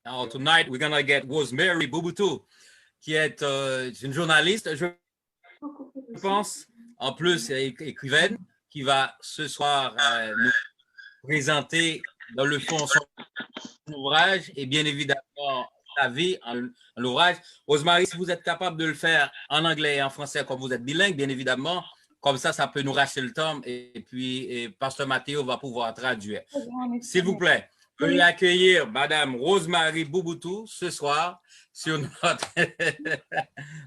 Now, tonight, we're gonna get Rosemary Bouboutou, qui est une journaliste, je pense, en plus écrivaine, qui va ce soir nous présenter dans le fond son ouvrage et bien évidemment sa vie en l'ouvrage. Rosemary, si vous êtes capable de le faire en anglais et en français comme vous êtes bilingue, bien évidemment, comme ça peut nous racheter le temps et puis Pasteur Mathéo va pouvoir traduire. S'il vous plaît, veuillez accueillir Madame Rosemary Bouboutou ce soir sur notre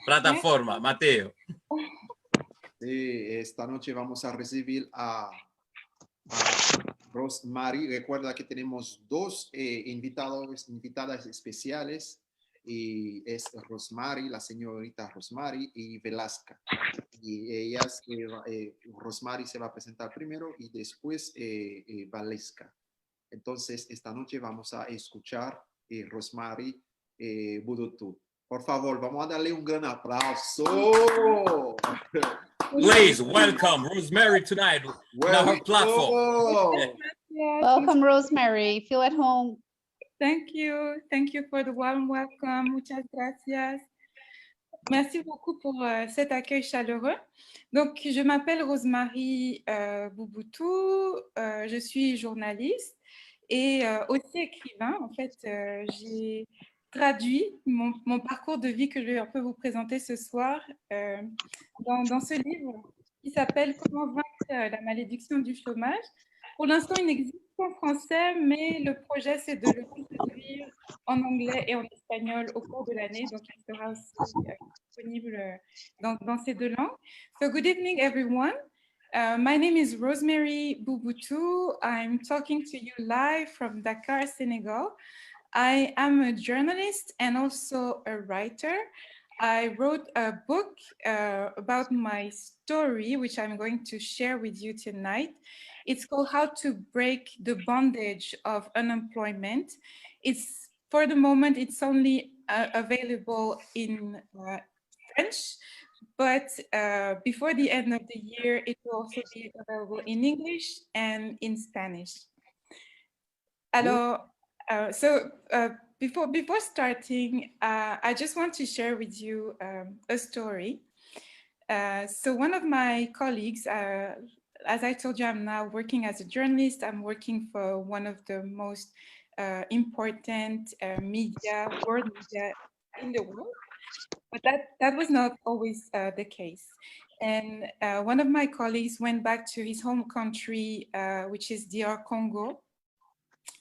plataforma. Mateo. Sí, esta noche vamos a recibir a Rosemary. Recuerda que tenemos dos invitadas especiales, y es Rosemary, la señorita Rosemary y Velasca. Y ellas, Rosemary se va a presentar primero y después Velasca. Entonces, esta noche vamos a escuchar Rosemary Bouboutou. Por favor, vamos a darle un gran aplauso. Please welcome Rosemary tonight on our platform. Welcome, Rosemary. Feel at home. Thank you. Thank you for the warm welcome. Muchas gracias. Merci beaucoup pour cet accueil chaleureux. Donc, je m'appelle Rosemary Bouboutou. Je suis journaliste et aussi écrivain. En fait, j'ai traduit mon parcours de vie que je vais un peu vous présenter ce soir dans ce livre qui s'appelle « Comment vaincre la malédiction du chômage ». Pour l'instant, il n'existe pas en français, mais le projet, c'est de le traduire en anglais et en espagnol au cours de l'année. Donc, il sera aussi disponible dans ces deux langues. So, good evening, everyone. My name is Rosemary Bouboutou. I'm talking to you live from Dakar, Senegal. I am a journalist and also a writer. I wrote a book about my story, which I'm going to share with you tonight. It's called How to Break the Bondage of Unemployment. For the moment, it's only available in French, but before the end of the year, it will also be available in English and in Spanish. Alors, before starting, I just want to share with you a story. So one of my colleagues, as I told you, I'm now working as a journalist. I'm working for one of the most important world media in the world. But that was not always the case. And one of my colleagues went back to his home country, which is DR Congo.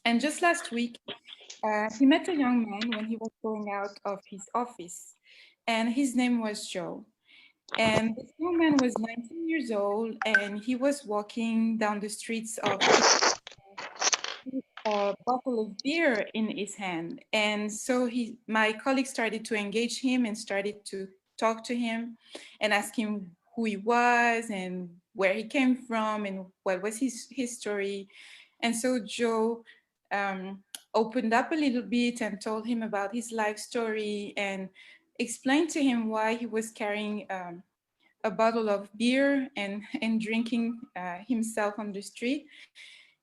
And just last week, he met a young man when he was going out of his office, and his name was Joe. And this young man was 19 years old, and he was walking down the streets of a bottle of beer in his hand. And so my colleague started to engage him and started to talk to him and ask him who he was and where he came from and what was his history. And so Joe opened up a little bit and told him about his life story and explained to him why he was carrying a bottle of beer and drinking himself on the street.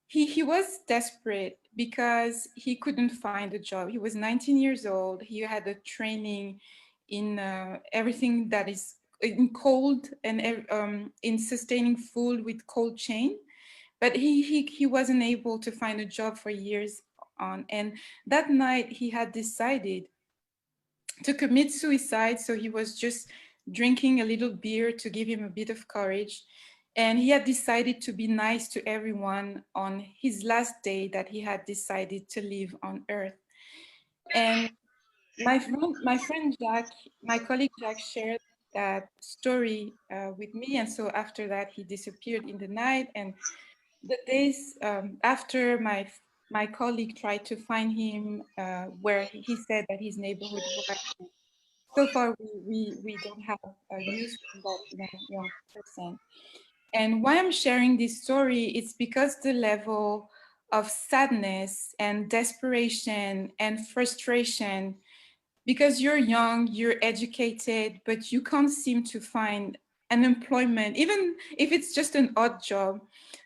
He was desperate because he couldn't find a job. He was 19 years old. He had a training in everything that is in cold and in sustaining food with cold chain. But he wasn't able to find a job for years on. And that night he had decided to commit suicide. So he was just drinking a little beer to give him a bit of courage. And he had decided to be nice to everyone on his last day that he had decided to live on Earth. And my friend Jack, my colleague Jack, shared that story with me. And so after that, he disappeared in the night. And the days after, my colleague tried to find him where he said that his neighborhood was. So far, we don't have news from that young person. And why I'm sharing this story, it's because the level of sadness and desperation and frustration, because you're young, you're educated, but you can't seem to find an employment, even if it's just an odd job.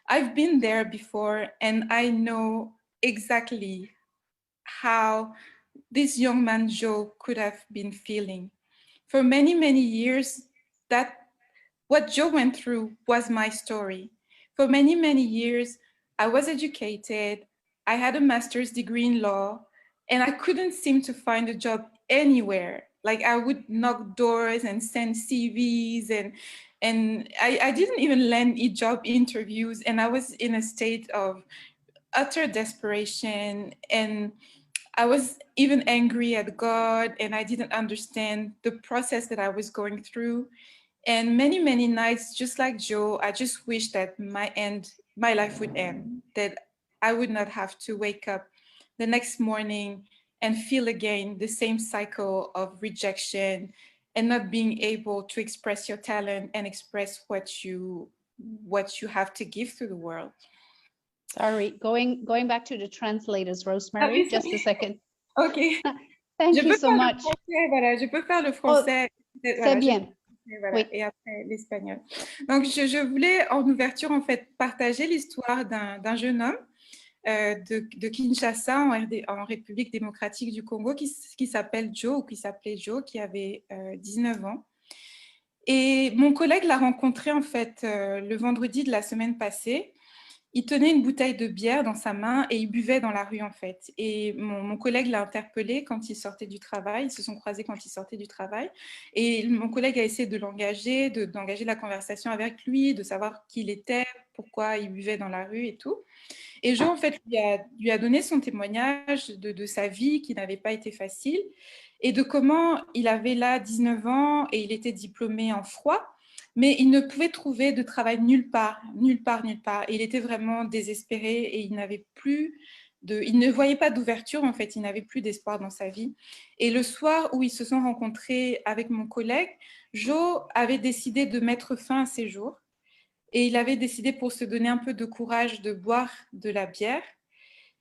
I've been there before, and I know exactly how this young man Joe could have been feeling. For many, many years, what Joe went through was my story. For many, many years, I was educated, I had a master's degree in law, and I couldn't seem to find a job anywhere. Like I would knock doors and send CVs and I didn't even land job interviews, and I was in a state of utter desperation, and I was even angry at God, and I didn't understand the process that I was going through. And many, many nights, just like Joe, I just wish that my life would end, that I would not have to wake up the next morning and feel again the same cycle of rejection and not being able to express your talent and express what you have to give to the world. Sorry, going back to the translators, Rosemary, just a second. OK. Thank you so much. Voilà, je peux faire le français. C'est bien. Voilà, oui. Et après l'espagnol. Donc, je voulais en ouverture, en fait, partager l'histoire d'un jeune homme de Kinshasa, en République démocratique du Congo, qui s'appelle Joe, ou qui s'appelait Joe, qui avait 19 ans. Et mon collègue l'a rencontré, en fait, le vendredi de la semaine passée. Il tenait une bouteille de bière dans sa main et il buvait dans la rue, en fait. Et mon collègue l'a interpellé quand il sortait du travail. Ils se sont croisés quand il sortait du travail. Et mon collègue a essayé de l'engager, d'engager la conversation avec lui, de savoir qui il était, pourquoi il buvait dans la rue et tout. Et Joe, en fait, lui a donné son témoignage de sa vie qui n'avait pas été facile et de comment il avait là 19 ans et il était diplômé en froid. Mais il ne pouvait trouver de travail nulle part, nulle part, nulle part. Et il était vraiment désespéré et il ne voyait pas d'ouverture, en fait, il n'avait plus d'espoir dans sa vie. Et le soir où ils se sont rencontrés avec mon collègue, Joe avait décidé de mettre fin à ses jours et il avait décidé, pour se donner un peu de courage, de boire de la bière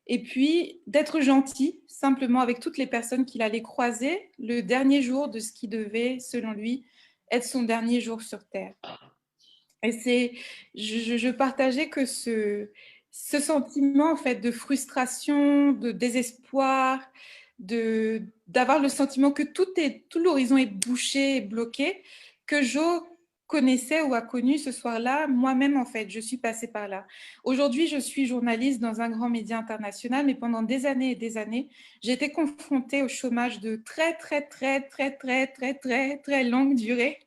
et puis d'être gentil, simplement, avec toutes les personnes qu'il allait croiser le dernier jour de ce qui devait, selon lui, être son dernier jour sur Terre. Et je partageais que ce sentiment, en fait, de frustration, de désespoir, d'avoir le sentiment que tout l'horizon est bouché et bloqué, que Joe connaissait ou a connu ce soir-là. Moi-même, en fait, je suis passée par là. Aujourd'hui, je suis journaliste dans un grand média international, mais pendant des années et des années, j'ai été confrontée au chômage de très, très, très, très, très, très, très, très longue durée.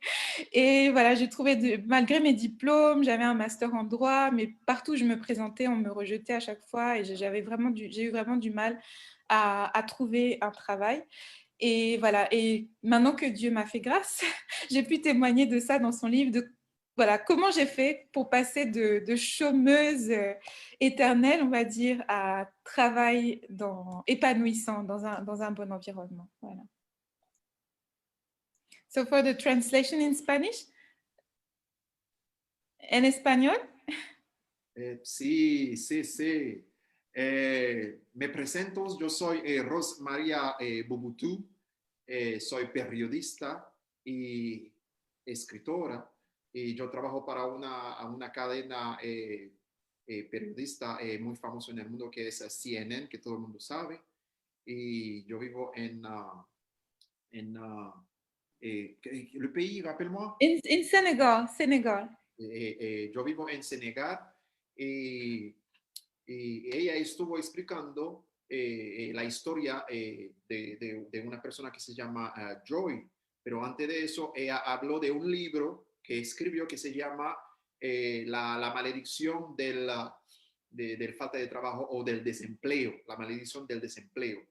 Et voilà, j'ai trouvé, malgré mes diplômes, j'avais un master en droit, mais partout où je me présentais, on me rejetait à chaque fois et j'ai eu vraiment du mal à trouver un travail. Et voilà, et maintenant que Dieu m'a fait grâce, j'ai pu témoigner de ça dans son livre, de voilà, comment j'ai fait pour passer de chômeuse éternelle, on va dire, à travail épanouissant dans un bon environnement. Voilà. So for the translation in Spanish, en español. Sí. Me presento, yo soy Rosmaria Bobutu, soy periodista y escritora, y yo trabajo para una cadena periodista muy famosa en el mundo que es CNN, que todo el mundo sabe, y yo vivo en le pays, rappelle-moi. En Senegal. Yo vivo en Senegal y ella estuvo explicando la historia de una persona que se llama Joy, pero antes de eso ella habló de un libro que escribió que se llama la malédiction del falta de trabajo o del desempleo, la maldición del desempleo.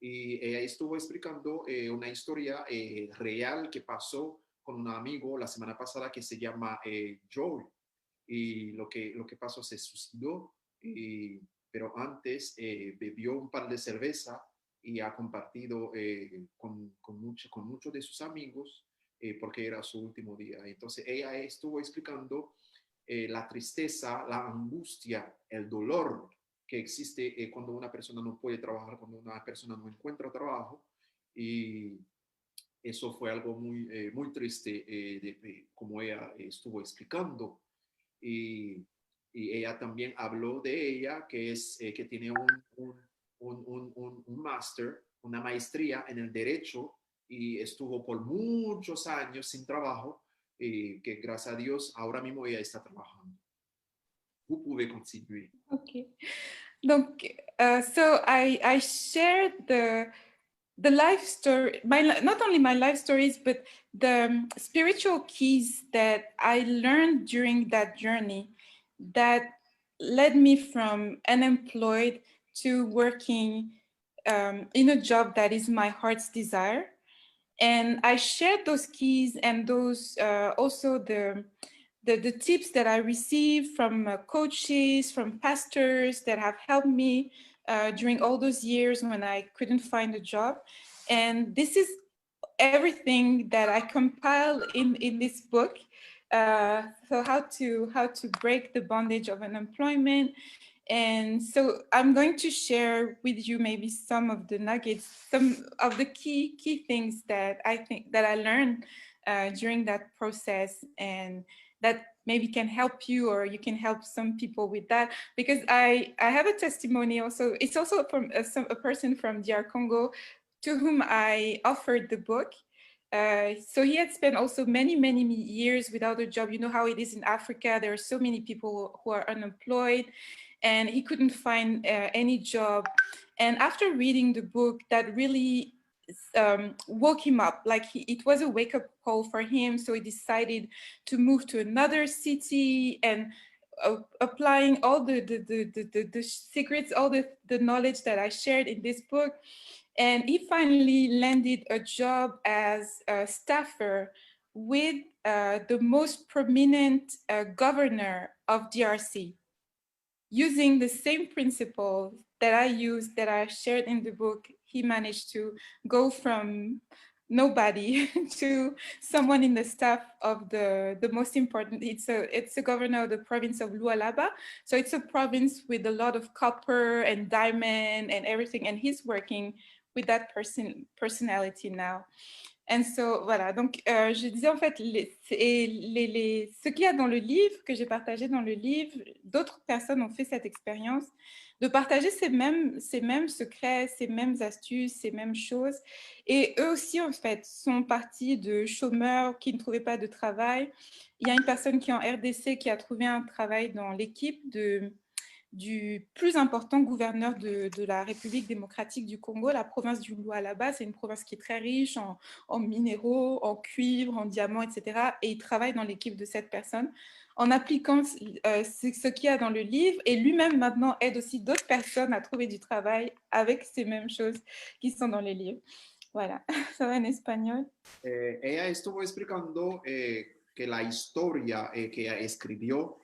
Y ella estuvo explicando una historia real que pasó con un amigo la semana pasada que se llama Joy. Y lo que pasó, se suicidó, pero antes bebió un par de cerveza y ha compartido con muchos de sus amigos porque era su último día. Entonces ella estuvo explicando la tristeza, la angustia, el dolor que existe cuando una persona no puede trabajar, cuando una persona no encuentra trabajo. Y eso fue algo muy triste, como ella estuvo explicando. Y ella también habló de ella, que tiene un máster una maestría en el derecho y estuvo por muchos años sin trabajo, que gracias a Dios ahora mismo ella está trabajando. Vous pouvez continuer. Okay. Donc, so I shared the life story, not only my life stories, but the spiritual keys that I learned during that journey that led me from unemployed to working in a job that is my heart's desire. And I shared those keys and those also the tips that I received from coaches, from pastors that have helped me during all those years when I couldn't find a job. And this is everything that I compiled in this book. So how to break the bondage of unemployment. And so I'm going to share with you maybe some of the nuggets, some of the key things that I think that I learned during that process, and that maybe can help you, or you can help some people with that. Because I have a testimony also. It's also from a person from DR Congo to whom I offered the book. So he had spent also many years without a job. You know how it is in Africa. There are so many people who are unemployed, and he couldn't find any job. And after reading the book, that really woke him up. Like it was a wake-up call for him. So he decided to move to another city and applying all the secrets, all the knowledge that I shared in this book. And he finally landed a job as a staffer with the most prominent governor of DRC. Using the same principles that I used, that I shared in the book, he managed to go from nobody to someone in the staff of the most important. It's a governor of the province of Lualaba. So it's a province with a lot of copper and diamond and everything. And he's working with that personality now. And so, voilà, donc je disais en fait, ce qu'il y a dans le livre, que j'ai partagé dans le livre, d'autres personnes ont fait cette expérience de partager ces mêmes secrets, ces mêmes astuces, ces mêmes choses. Et eux aussi, en fait, sont partis de chômeurs qui ne trouvaient pas de travail. Il y a une personne qui est en RDC qui a trouvé un travail dans l'équipe du plus important gouverneur de la République démocratique du Congo, la province du Lualaba. C'est une province qui est très riche en minéraux, en cuivre, en diamants, etc. Et il travaille dans l'équipe de cette personne en appliquant ce qu'il y a dans le livre. Et lui-même, maintenant, aide aussi d'autres personnes à trouver du travail avec ces mêmes choses qui sont dans les livres. Voilà, ça va en espagnol. Ella estuvo explicando que la historia que ella escribió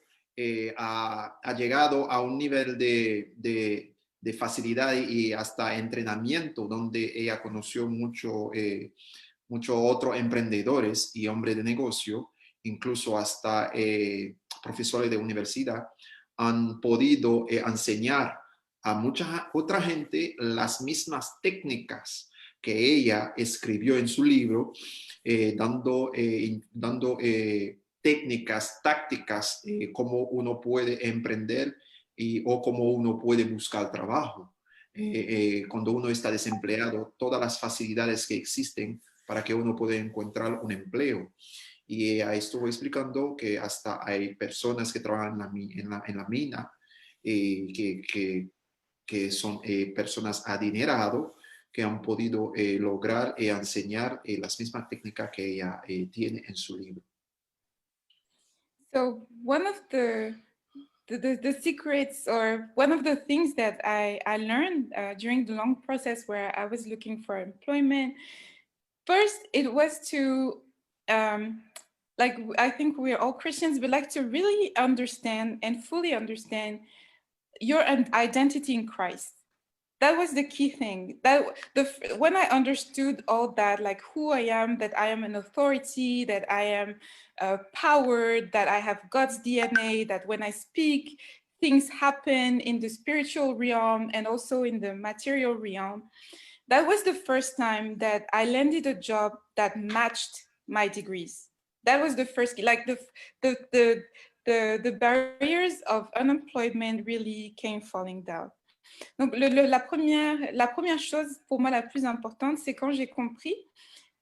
ha llegado a un nivel de facilidad y hasta entrenamiento, donde ella conoció mucho otros emprendedores y hombres de negocio, incluso hasta profesores de universidad, han podido enseñar a mucha otra gente las mismas técnicas que ella escribió en su libro, dando técnicas, tácticas, cómo uno puede emprender o cómo uno puede buscar trabajo. Cuando uno está desempleado, todas las facilidades que existen para que uno pueda encontrar un empleo. Y ella estuvo explicando que hasta hay personas que trabajan en la mina, que son personas adineradas, que han podido lograr enseñar las mismas técnicas que ella tiene en su libro. So one of the secrets, or one of the things that I learned during the long process where I was looking for employment, first it was to, like, I think we're all Christians, but like to really understand and fully understand your identity in Christ. That was the key thing. When I understood all that, like who I am, that I am an authority, that I am powered, that I have God's DNA, that when I speak, things happen in the spiritual realm and also in the material realm. That was the first time that I landed a job that matched my degrees. That was the first, like the barriers of unemployment really came falling down. Donc, la première chose pour moi la plus importante, c'est quand j'ai compris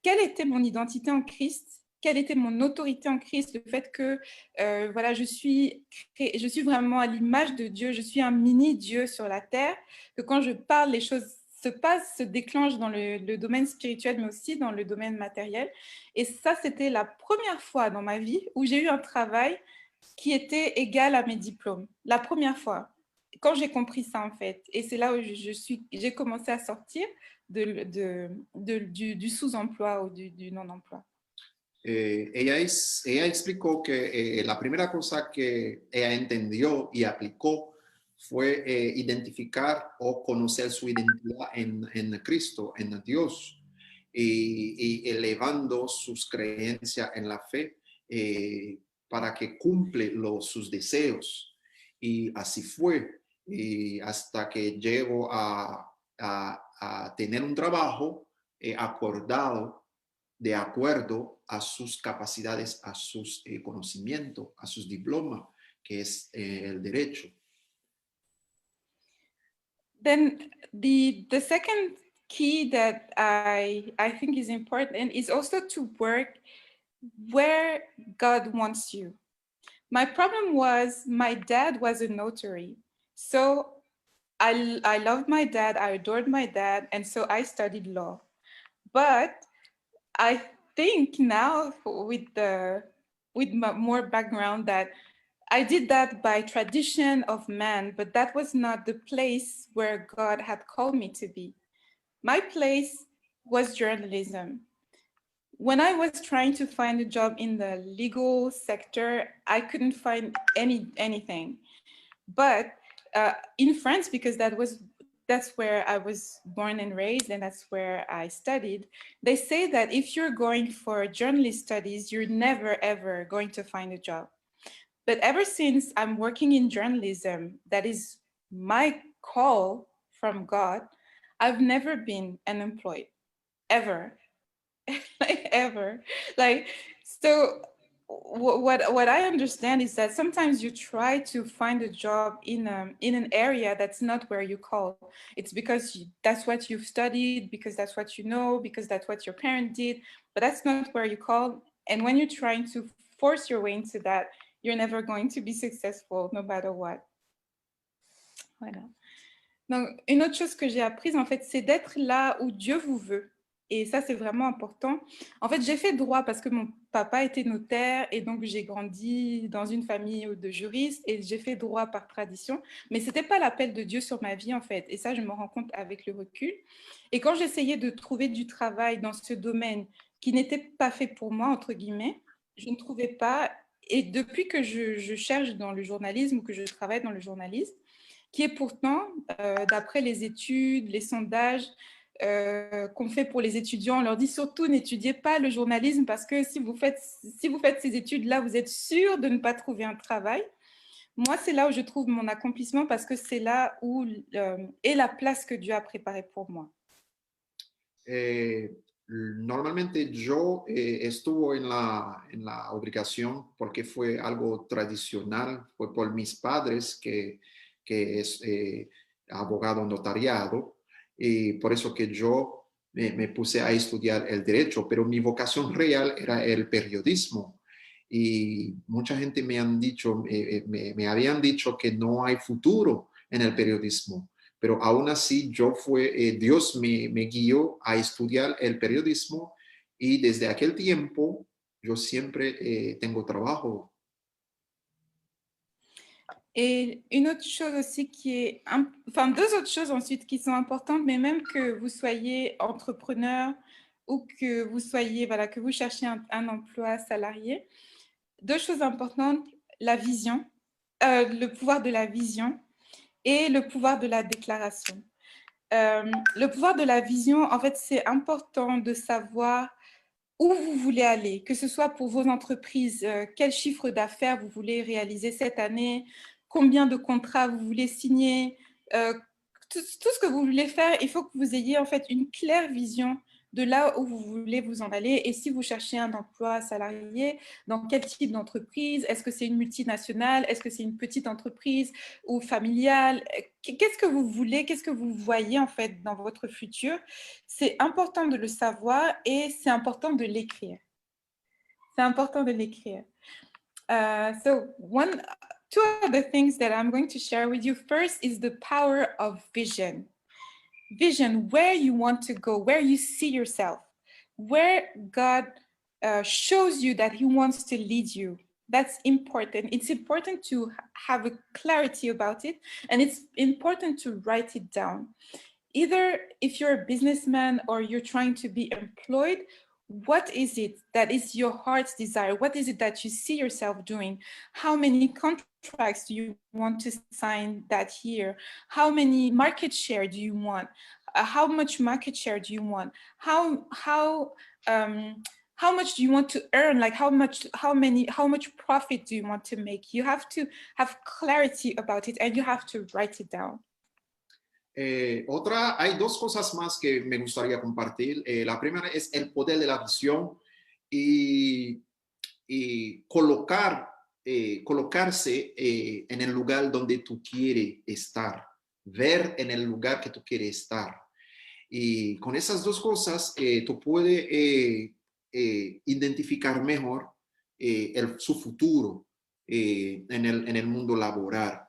quelle était mon identité en Christ, quelle était mon autorité en Christ, le fait que voilà, je suis vraiment à l'image de Dieu, je suis un mini-Dieu sur la terre, que quand je parle, les choses se passent, se déclenchent dans le domaine spirituel, mais aussi dans le domaine matériel. Et ça, c'était la première fois dans ma vie où j'ai eu un travail qui était égal à mes diplômes. La première fois, quand j'ai compris ça, en fait. Et c'est là où j'ai commencé à sortir du sous-emploi ou du non-emploi. Ella explicó que la primera cosa que ella entendió y aplicó fue identificar o conocer su identidad en Cristo, en Dios, y elevando sus creencias en la fe para que cumple sus deseos. Y así fue, y hasta que llegó a tener un trabajo acordado de acuerdo a sus capacidades, a sus conocimientos, a sus diplomas, que es el derecho. Then the second key that I think is important is also to work where God wants you. My problem was my dad was a notary. So I loved my dad, I adored my dad, and so I studied law. But I think now with more background that I did that by tradition of man, but that was not the place where God had called me to be. My place was journalism. When I was trying to find a job in the legal sector, I couldn't find anything. But in France, because that's where I was born and raised, and that's where I studied, they say that if you're going for journalist studies, you're never, ever going to find a job. But ever since I'm working in journalism, that is my call from God, I've never been unemployed, ever, ever. Like, so what I understand is that sometimes you try to find a job in an area that's not where you call. It's because that's what you've studied, because that's what you know, because that's what your parent did, but that's not where you call. And when you're trying to force your way into that, you're never going to be successful, no matter what. Voilà. Donc, une autre chose que j'ai apprise, en fait, c'est d'être là où Dieu vous veut. Et ça, c'est vraiment important. En fait, j'ai fait droit parce que mon papa était notaire et donc j'ai grandi dans une famille de juristes et j'ai fait droit par tradition. Mais ce n'était pas l'appel de Dieu sur ma vie, en fait. Et ça, je me rends compte avec le recul. Et quand j'essayais de trouver du travail dans ce domaine qui n'était pas fait pour moi, entre guillemets, je ne trouvais pas. Et depuis que je cherche dans le journalisme ou que je travaille dans le journalisme, qui est pourtant, d'après les études, les sondages qu'on fait pour les étudiants, on leur dit surtout n'étudiez pas le journalisme parce que si vous faites ces études-là, vous êtes sûr de ne pas trouver un travail. Moi, c'est là où je trouve mon accomplissement parce que c'est là où est la place que Dieu a préparée pour moi. Normalmente yo estuve en la obligación porque fue algo tradicional, fue por mis padres que es abogado notariado, y por eso que yo me puse a estudiar el derecho, pero mi vocación real era el periodismo. Y mucha gente me habían dicho que no hay futuro en el periodismo. Pero aún así Dios me guió a estudiar el periodismo y desde aquel tiempo yo siempre tengo trabajo. Et une autre chose aussi deux autres choses ensuite qui sont importantes, mais même que vous soyez entrepreneur ou que vous soyez, voilà, que vous cherchez un emploi salarié, deux choses importantes, la vision, le pouvoir de la vision et le pouvoir de la déclaration. Le pouvoir de la vision, en fait, c'est important de savoir où vous voulez aller, que ce soit pour vos entreprises, quel chiffre d'affaires vous voulez réaliser cette année, combien de contrats vous voulez signer, tout ce que vous voulez faire, il faut que vous ayez en fait une claire vision de là où vous voulez vous en aller. Et si vous cherchez un emploi salarié, dans quel type d'entreprise? Est-ce que c'est une multinationale? Est-ce que c'est une petite entreprise ou familiale? Qu'est-ce que vous voulez? Qu'est-ce que vous voyez en fait dans votre futur? C'est important de le savoir et c'est important de l'écrire. C'est important de l'écrire. Two of the things that I'm going to share with you first is the power of vision. Vision, where you want to go, where you see yourself, where God shows you that he wants to lead you. That's important. It's important to have a clarity about it, and it's important to write it down. Either if you're a businessman or you're trying to be employed, what is it that is your heart's desire? What is it that you see yourself doing? How many contracts do you want to sign that year? How many market share do you want? How much market share do you want? How much do you want to earn? Like how much profit do you want to make? You have to have clarity about it and you have to write it down. Hay dos cosas más que me gustaría compartir. La primera es el poder de la visión y colocarse en el lugar donde tú quieres estar, ver en el lugar que tú quieres estar. Y con esas dos cosas tú puedes identificar mejor su futuro en el mundo laboral.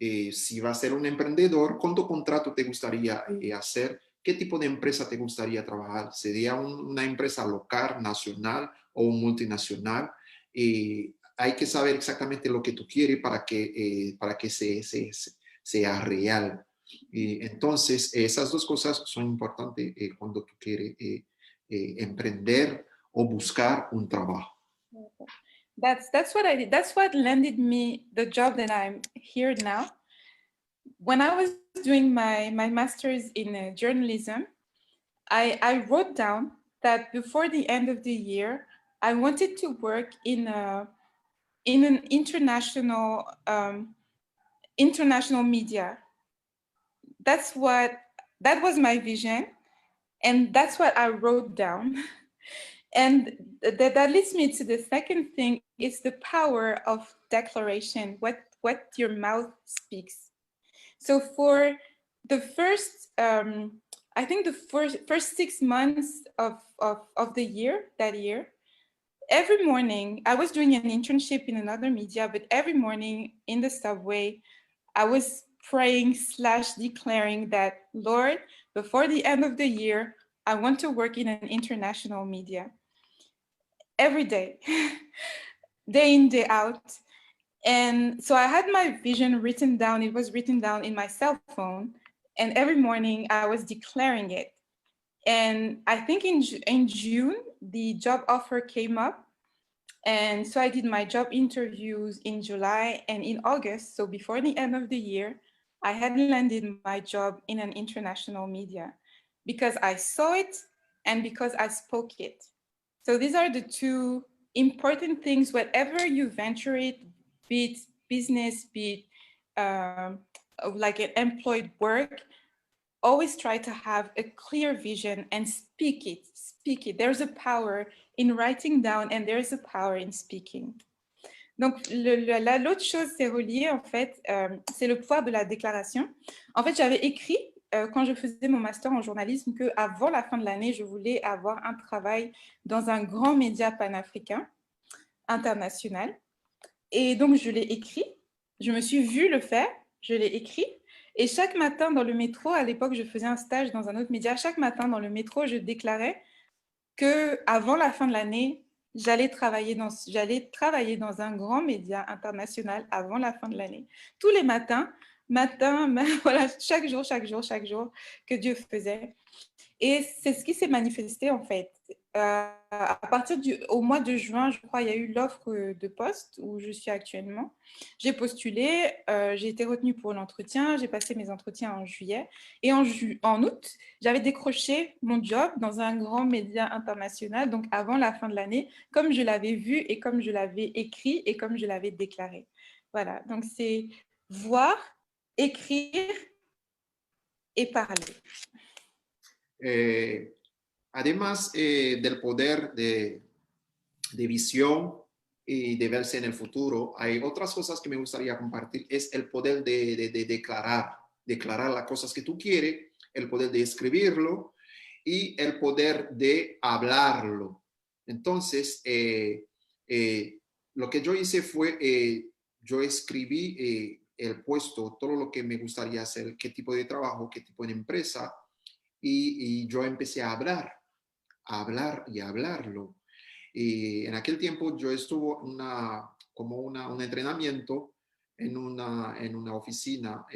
Si va a ser un emprendedor, ¿cuánto contrato te gustaría hacer? ¿Qué tipo de empresa te gustaría trabajar? ¿Sería una empresa local, nacional o multinacional? Hay que saber exactamente lo que tú quieres para que sea real. Entonces, esas dos cosas son importantes cuando tú quieres emprender o buscar un trabajo. That's what I did. That's what landed me the job that I'm here now. When I was doing my master's in journalism, I wrote down that before the end of the year, I wanted to work in an international media. That was my vision, and that's what I wrote down. And that leads me to the second thing, is the power of declaration, what your mouth speaks. So for the first, I think the first 6 months of the year, every morning, I was doing an internship in another media, but every morning in the subway, I was praying / declaring that, Lord, before the end of the year, I want to work in an international media. Every day, day in, day out. And so I had my vision written down. It was written down in my cell phone. And every morning I was declaring it. And I think in June, the job offer came up. And so I did my job interviews in July and in August. So before the end of the year, I had landed my job in an international media because I saw it and because I spoke it. So these are the two important things, whatever you venture it, be it business, be it like an employed work, always try to have a clear vision and speak it. There's a power in writing down and there's a power in speaking. Donc, l'autre chose, c'est relié, en fait, c'est le pouvoir de la déclaration. En fait, j'avais écrit, quand je faisais mon master en journalisme, qu'avant la fin de l'année, je voulais avoir un travail dans un grand média panafricain, international. Et donc, je l'ai écrit. Je me suis vue le faire. Je l'ai écrit. Et chaque matin dans le métro, à l'époque, je faisais un stage dans un autre média. Chaque matin dans le métro, je déclarais qu'avant la fin de l'année, j'allais travailler dans un grand média international avant la fin de l'année. Tous les matins, voilà, chaque jour que Dieu faisait. Et c'est ce qui s'est manifesté en fait. À partir au mois de juin, je crois, il y a eu l'offre de poste où je suis actuellement. J'ai postulé, j'ai été retenue pour l'entretien, j'ai passé mes entretiens en juillet. Et en août, j'avais décroché mon job dans un grand média international, donc avant la fin de l'année, comme je l'avais vu et comme je l'avais écrit et comme je l'avais déclaré. Voilà, donc c'est voir, écrire et parler. Además del poder de visión y de verse en el futuro, hay otras cosas que me gustaría compartir. Es el poder de declarar las cosas que tú quieres, el poder de escribirlo y el poder de hablarlo. Entonces, lo que yo hice fue, yo escribí el puesto, todo lo que me gustaría hacer, qué tipo de trabajo, qué tipo de empresa, y yo empecé a hablar y a hablarlo. Y en aquel tiempo yo estuve como un entrenamiento en una oficina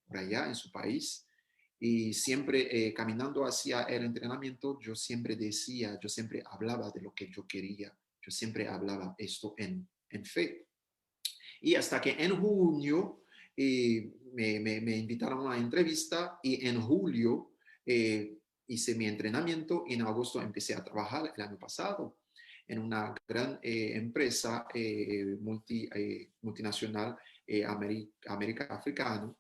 por allá en su país, y siempre caminando hacia el entrenamiento, yo siempre decía, yo siempre hablaba de lo que yo quería, yo siempre hablaba esto en fe. Y hasta que en junio me invitaron a una entrevista, y en julio hice mi entrenamiento, y en agosto empecé a trabajar el año pasado en una gran empresa multinacional América Africano,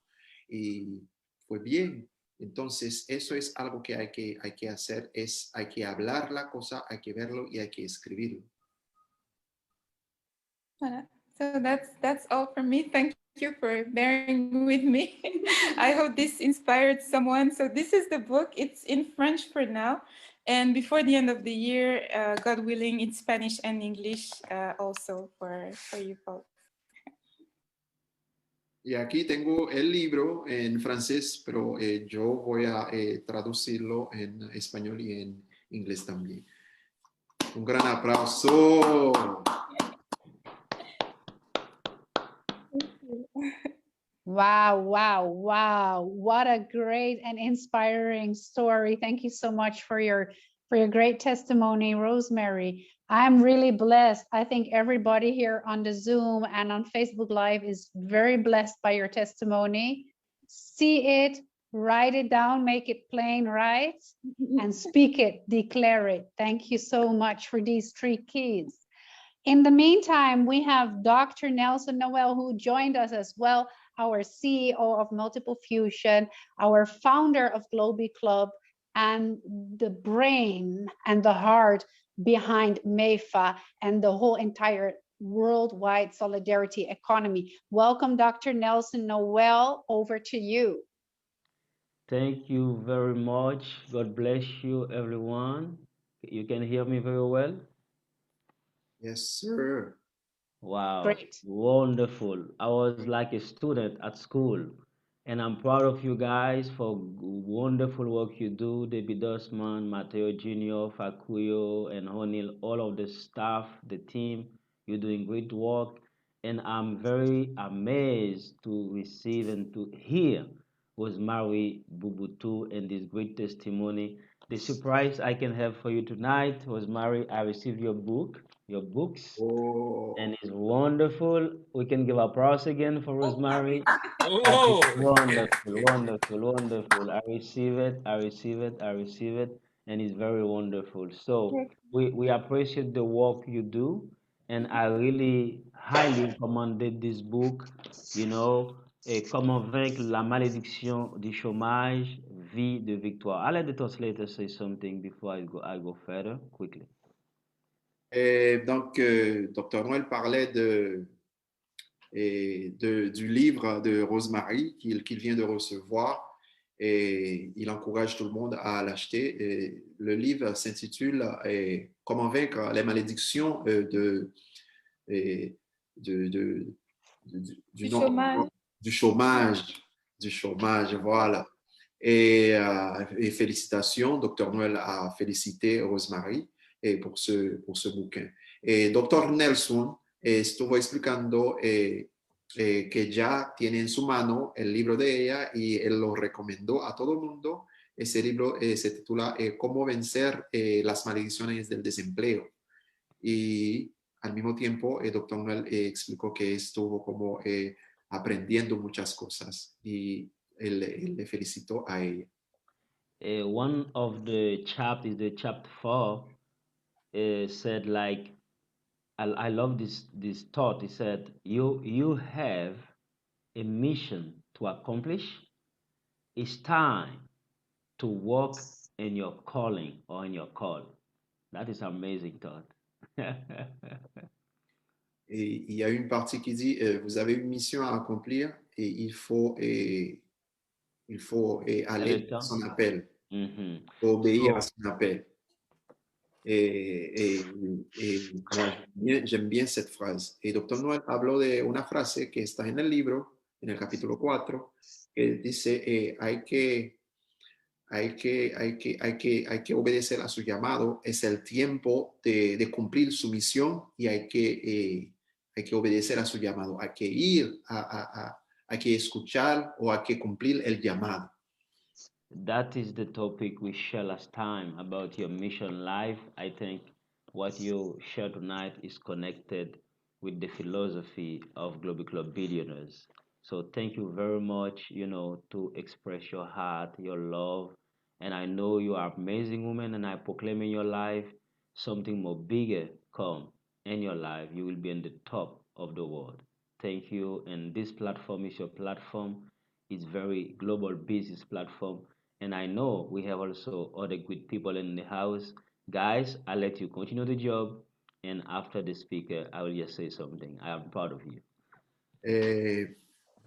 y fue bien. Entonces, eso es algo que hay que hacer, hay que hablar la cosa, hay que verlo y hay que escribirlo. So that's all from me. Thank you for bearing with me. I hope this inspired someone. So this is the book. It's in French for now. And before the end of the year, God willing, in Spanish and English also for you folks. Y aquí tengo el libro en francés, pero yo voy a traducirlo en español y en inglés también. Un gran aplauso. Wow, wow, wow. What a great and inspiring story. Thank you so much for your great testimony, Rosemary. I'm really blessed. I think everybody here on the Zoom and on Facebook Live is very blessed by your testimony. See it, write it down, make it plain, right? And speak it, declare it. Thank you so much for these 3 keys. In the meantime, we have Dr. Nelson Noel, who joined us as well, our CEO of Multiple Fusion, our founder of Glob-iClub, and the brain and the heart behind MEFA and the whole entire worldwide solidarity economy. Welcome, Dr. Nelson Noel, over to you. Thank you very much. God bless you, everyone. You can hear me very well? Yes, sir. Wow, Great. wonderful. I was like a student at school, and I'm proud of you guys for wonderful work you do. David Dustman, Mateo Jr., Facuyo, and Honil, all of the staff, the team. You're doing great work, and I'm very amazed to receive and to hear Rosemary Bubutu and this great testimony. The surprise I can have for you tonight, Rosemary, I received your books, Oh. and it's wonderful. We can give applause again for Rosemary. Oh, Wonderful, wonderful, wonderful. I receive it, I receive it, I receive it, and it's very wonderful. So we appreciate the work you do, and I really highly recommended this book, you know, Comment vaincre la malédiction du chômage, vie de victoire. I'll let the translator say something before I go further quickly. Donc, Dr. Noël parlait du livre de Rosemary qu'il vient de recevoir, et il encourage tout le monde à l'acheter. Le livre s'intitule Comment vaincre les malédictions du chômage, voilà. Et félicitations, Dr. Noël a félicité Rosemary pour ce bouquin. Dr. Nelson estuvo explicando que ya tiene en su mano el libro de ella, y él lo recomendó a todo el mundo. Ese libro se titula Cómo vencer las maldiciones del desempleo. Y al mismo tiempo, Dr. Noel explicó que estuvo como aprendiendo muchas cosas, y él le felicitó a ella. One of the chapters, the chapter 4, said like, I love this thought. He said, you have a mission to accomplish. It's time to walk in your calling or in your call. That is amazing, Todd. Et il y a une partie qui dit, vous avez une mission à accomplir et il faut aller à son appel, obéir à son appel. Et j'aime bien cette phrase. Y Dr. Noel habló de una frase que está en el libro, en el capítulo 4, que dice, hay que obedecer a su llamado, es el tiempo de cumplir su misión y hay que obedecer a su llamado, hay que ir, hay que escuchar o hay que cumplir el llamado. That is the topic we share last time about your mission life. I think what you share tonight is connected with the philosophy of Glob-iClub Billionaires. So thank you very much, to express your heart, your love. And I know you are amazing woman, and I proclaim in your life something more bigger come in your life. You will be in the top of the world. Thank you. And this platform is your platform. It's very global business platform. And I know we have also other good people in the house. Guys, I'll let you continue the job. And after the speaker, I will just say something. I am proud of you.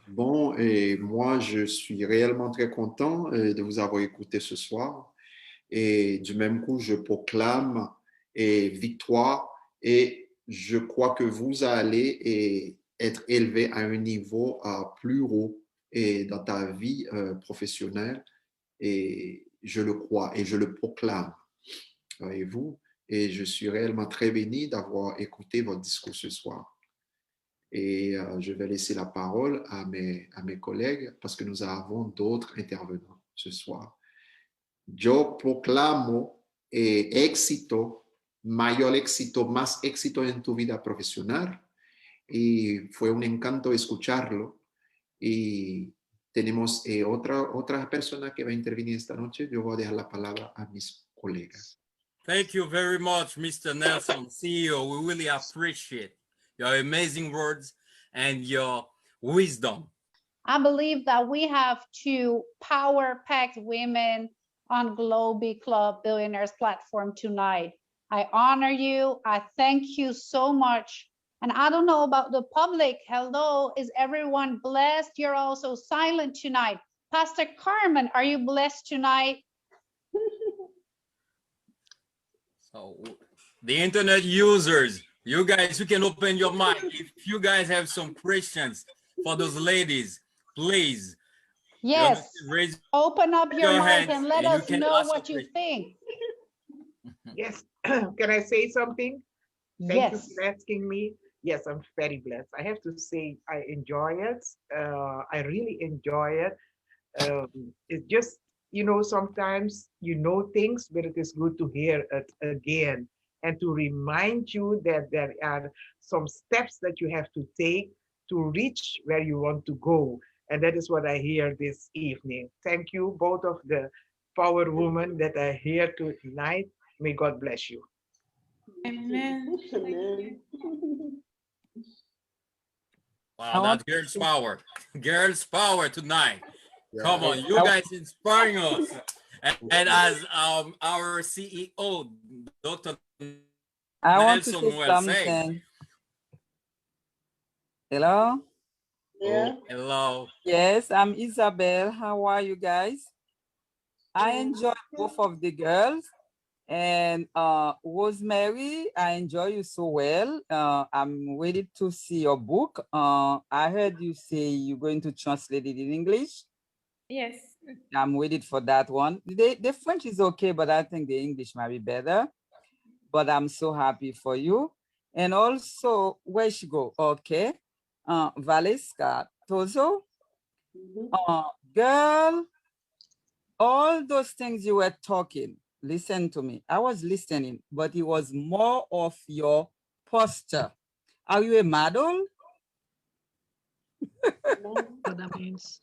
Moi, je suis réellement très content de vous avoir écouté ce soir. Et du même coup, je proclame victoire. Et je crois que vous allez être élevé à un niveau plus haut dans ta vie professionnelle. Et je le crois et je le proclame. Voyez-vous? Et je suis réellement très béni d'avoir écouté votre discours ce soir. Et je vais laisser la parole à mes collègues parce que nous avons d'autres intervenants ce soir. Yo proclamo éxito, mayor éxito, más éxito en tu vida profesional. Y fue un encanto escucharlo. Y tenemos otra persona que va a intervenir esta noche. Yo voy a dejar la palabra a mis colegas. Thank you very much, Mr. Nelson, CEO. We really appreciate your amazing words and your wisdom. I believe that we have two power-packed women on Glob-iClub Billionaires platform tonight. I honor you. I thank you so much. And I don't know about the public. Hello, is everyone blessed? You're also silent tonight. Pastor Carmen, are you blessed tonight? So the internet users, you guys, you can open your mic. If you guys have some questions for those ladies, please. Yes, open up your mic and let us know what you think. Yes, can I say something? Thank you for asking me. Yes, I'm very blessed. I have to say I enjoy it. I really enjoy it. It's just, sometimes you know things, but it is good to hear it again and to remind you that there are some steps that you have to take to reach where you want to go. And that is what I hear this evening. Thank you, both of the power women that are here tonight. May God bless you. Amen. Amen. Wow, that's girls' power. Girls' power tonight. Yeah. Come on, you guys inspiring us. And as our CEO, Dr. Nelson will say. Hello? Yeah. Oh, hello. Yes, I'm Isabel. How are you guys? I enjoy both of the girls. And Rosemary, I enjoy you so well. I'm ready to see your book. I heard you say you're going to translate it in English. Yes. I'm waiting for that one. The French is okay, but I think the English might be better. But I'm so happy for you. And also, where she go? Okay. Valeska Tozo. Girl, all those things you were talking, listen to me. I was listening, but it was more of your posture. Are you a model? What that means.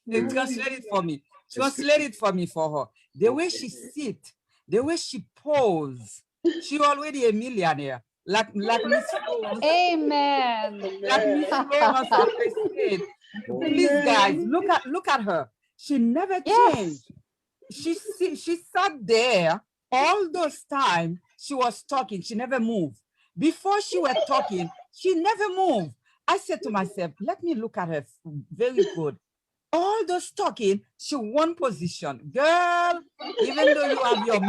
Translate it for me. Translate it for me for her. The way she sit, the way she pose, she already a millionaire. Like Miss Florence. Amen. Like Miss Florence always said. Please, guys, look at her. She never changed. she sat there all those time. She was talking. She never moved. Before she was talking, she never moved. I said to myself, let me look at her very good. All those talking, she one position. Girl, even though you have your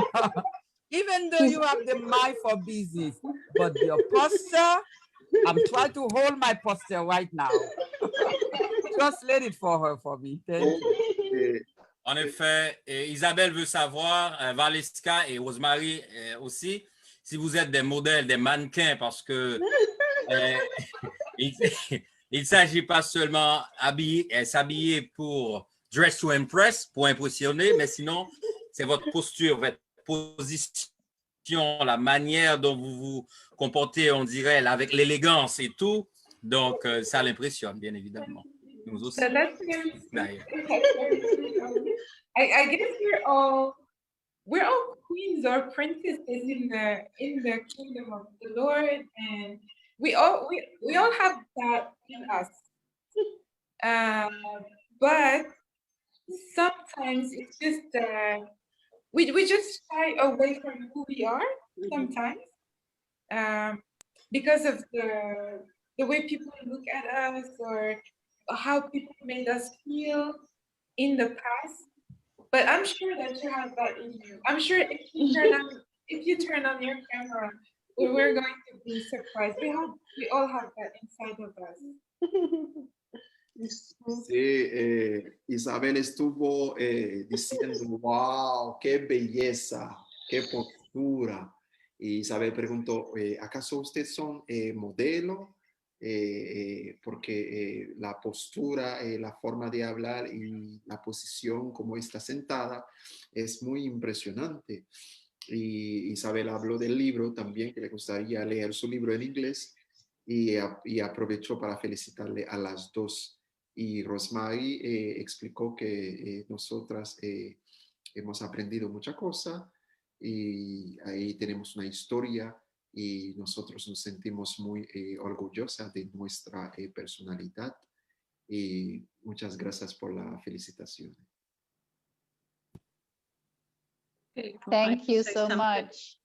even though you have the mind for business, but your posture, I'm trying to hold my posture right now. Just let it for her for me. Thank you. En effet, Isabelle veut savoir, Valeska et Rosemary aussi, si vous êtes des modèles, des mannequins, parce que il ne s'agit pas seulement s'habiller pour dress to impress, pour impressionner, mais sinon, c'est votre posture, votre position, la manière dont vous vous comportez, on dirait, avec l'élégance et tout. Donc, ça l'impressionne, bien évidemment. Nous aussi. So that's I guess we're all queens or princesses in the kingdom of the Lord, and we all have that in us. But sometimes it's just we just shy away from who we are sometimes, because of the way people look at us or how people made us feel in the past. But I'm sure that you have that in you. I'm sure if you turn on your camera, we're going to be surprised. We all have that inside of us. Sí, Isabel estuvo diciendo, wow, qué belleza, qué postura. Y Isabel preguntó, ¿acaso ustedes son modelo? Porque la postura, la forma de hablar y la posición como está sentada es muy impresionante. Y Isabel habló del libro también, que le gustaría leer su libro en inglés, y aprovechó para felicitarle a las dos. Y Rosemary explicó que nosotras hemos aprendido muchas cosas y ahí tenemos una historia y nosotros nos sentimos muy orgullosas de nuestra personalidad y muchas gracias por la felicitación. Thank you so much.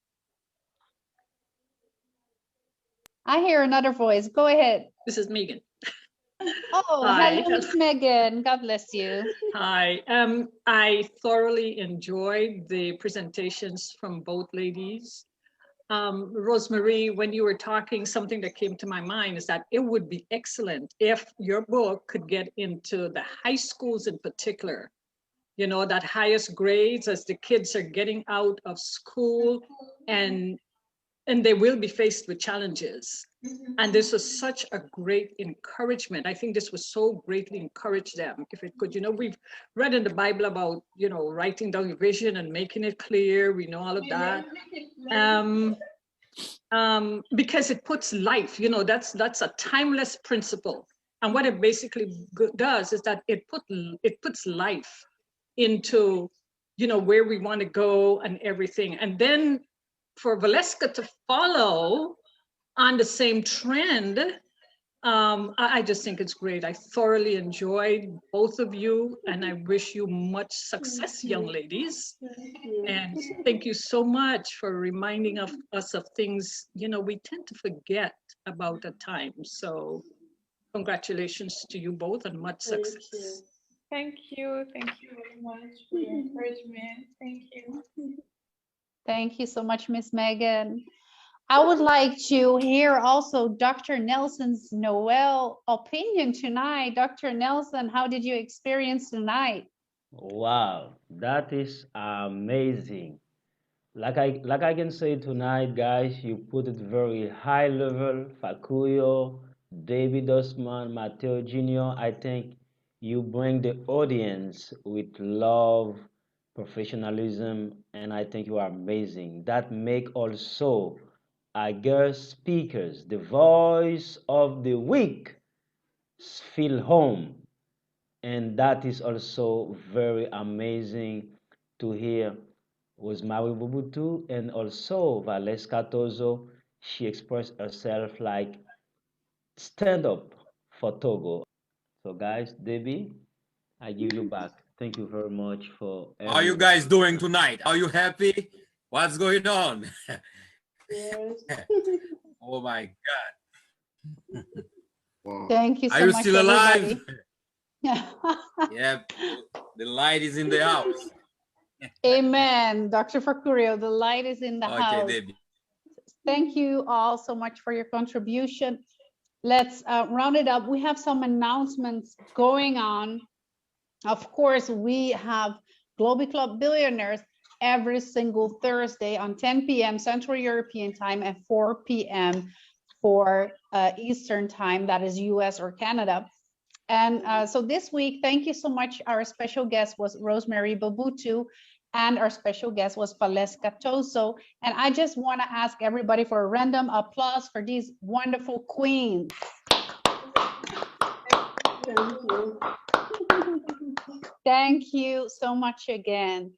I hear another voice. Go ahead. This is Megan. Oh, Hi. hello, Miss Megan. God bless you. Hi. I thoroughly enjoyed the presentations from both ladies. Rosemary, when you were talking, something that came to my mind is that it would be excellent if your book could get into the high schools in particular, you know, that highest grades as the kids are getting out of school and they will be faced with challenges. And this was such a great encouragement. I think this would so greatly encourage them if it could. You know, we've read in the Bible about, you know, writing down your vision and making it clear. We know all of that. Because it puts life, you know, that's a timeless principle. And what it basically does is that it puts life into, you know, where we want to go and everything. And then for Valeska to follow on the same trend, I just think it's great. I thoroughly enjoyed both of you, and I wish you much success, young ladies. And thank you so much for reminding us of things, you know, we tend to forget about at times. So congratulations to you both and much success. Thank you. Thank you very much for your encouragement. Thank you. Thank you so much, Miss Megan. I would like to hear also Dr. Nelson's Noel opinion tonight. Dr. Nelson, how did you experience tonight? Wow, that is amazing. Like I can say tonight, guys, you put it very high level. Facuyo, David Osman, Mateo Jr. I think you bring the audience with love, professionalism, and I think you are amazing. That make also our guest speakers, the voice of the week, feel home. And that is also very amazing to hear Rosemary Bubutu and also Valeska Tozo. She expressed herself like stand up for Togo. So guys, Debbie, I give you back. Thank you very much for. How are you guys doing tonight? Are you happy? What's going on? Yes. Oh my God. Wow. Thank you so Are you much, still alive? everybody. Yep, the light is in the house. Amen. Dr. Facurio, the light is in the Okay, house. Debbie. Thank you all so much for your contribution. Let's round it up. We have some announcements going on. Of course, we have Glob-iClub Billionaires every single Thursday on 10 p.m. Central European time and 4 p.m. for Eastern time, that is US or Canada. And so this week, thank you so much. Our special guest was Rosemary Babutu, and our special guest was Valeska Toso. And I just want to ask everybody for a random applause for these wonderful queens. Thank you. Thank you so much again.